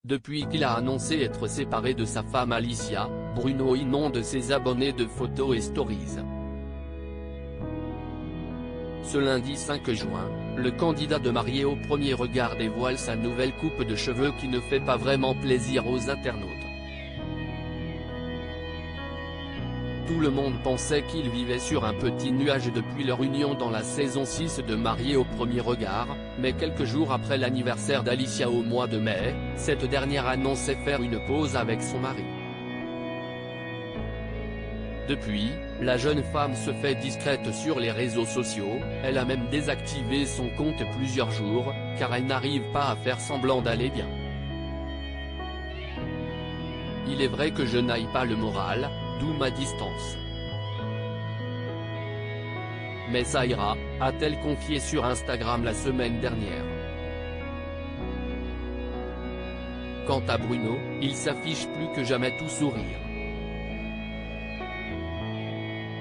Depuis qu'il a annoncé être séparé de sa femme Alicia, Bruno inonde ses abonnés de photos et stories. Ce lundi 5 juin, le candidat de marié au premier regard dévoile sa nouvelle coupe de cheveux qui ne fait pas vraiment plaisir aux internautes. Tout le monde pensait qu'il vivait sur un petit nuage depuis leur union dans la saison 6 de Marié au premier regard, mais quelques jours après l'anniversaire d'Alicia au mois de mai, cette dernière annonçait faire une pause avec son mari. Depuis, la jeune femme se fait discrète sur les réseaux sociaux, elle a même désactivé son compte plusieurs jours, car elle n'arrive pas à faire semblant d'aller bien. Il est vrai que je n'aille pas le moral, d'où ma distance. Mais ça ira, a-t-elle confié sur Instagram la semaine dernière. Quant à Bruno, il s'affiche plus que jamais tout sourire.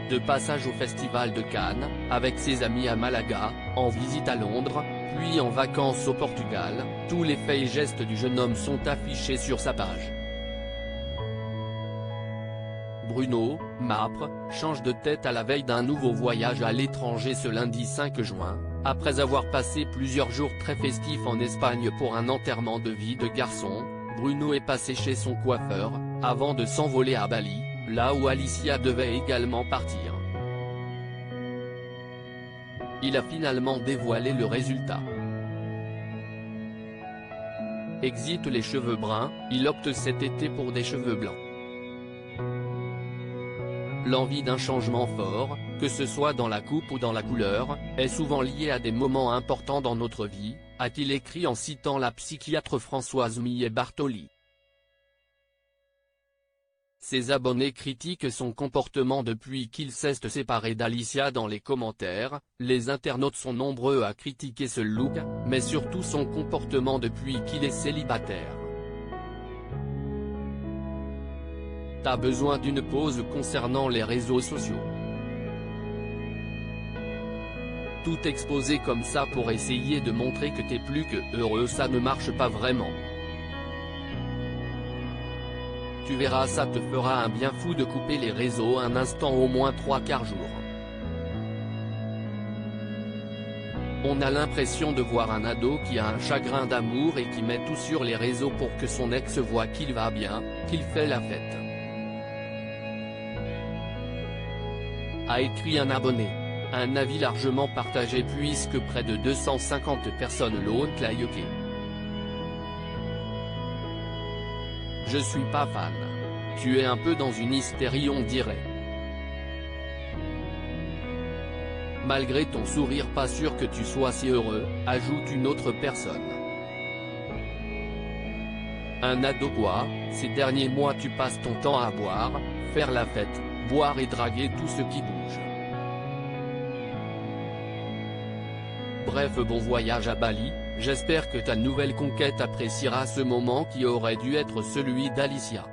De passage au Festival de Cannes, avec ses amis à Malaga, en visite à Londres, puis en vacances au Portugal, tous les faits et gestes du jeune homme sont affichés sur sa page. Bruno, Mapr, change de tête à la veille d'un nouveau voyage à l'étranger ce lundi 5 juin, après avoir passé plusieurs jours très festifs en Espagne pour un enterrement de vie de garçon. Bruno est passé chez son coiffeur, avant de s'envoler à Bali, là où Alicia devait également partir. Il a finalement dévoilé le résultat. Exit les cheveux bruns, il opte cet été pour des cheveux blancs. L'envie d'un changement fort, que ce soit dans la coupe ou dans la couleur, est souvent liée à des moments importants dans notre vie, a-t-il écrit en citant la psychiatre Françoise Millet-Bartoli. Ses abonnés critiquent son comportement depuis qu'il s'est séparé d'Alicia dans les commentaires, les internautes sont nombreux à critiquer ce look, mais surtout son comportement depuis qu'il est célibataire. T'as besoin d'une pause concernant les réseaux sociaux. Tout exposer comme ça pour essayer de montrer que t'es plus que heureux, ça ne marche pas vraiment. Tu verras, ça te fera un bien fou de couper les réseaux un instant au moins 3/4 jour. On a l'impression de voir un ado qui a un chagrin d'amour et qui met tout sur les réseaux pour que son ex voit qu'il va bien, qu'il fait la fête. A écrit un abonné. Un avis largement partagé puisque près de 250 personnes l'ont liké. Je suis pas fan. Tu es un peu dans une hystérie, on dirait. Malgré ton sourire, pas sûr que tu sois si heureux, ajoute une autre personne. Un ado quoi, ces derniers mois tu passes ton temps à boire, faire la fête, boire et draguer tout ce qui bouge. Bref, bon voyage à Bali, j'espère que ta nouvelle conquête appréciera ce moment qui aurait dû être celui d'Alicia.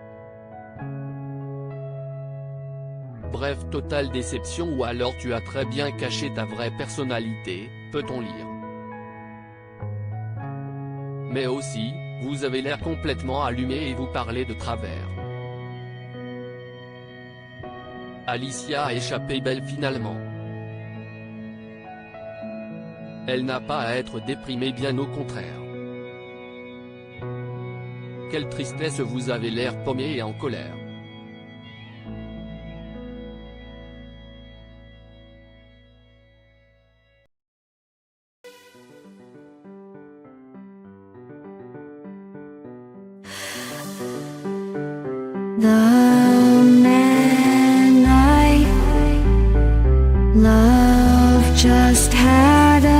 Bref, totale déception ou alors tu as très bien caché ta vraie personnalité, peut-on lire. Mais aussi, vous avez l'air complètement allumé et vous parlez de travers. Alicia a échappé belle finalement. Elle n'a pas à être déprimée, bien au contraire. Quelle tristesse, vous avez l'air paumé et en colère. The man I love just had a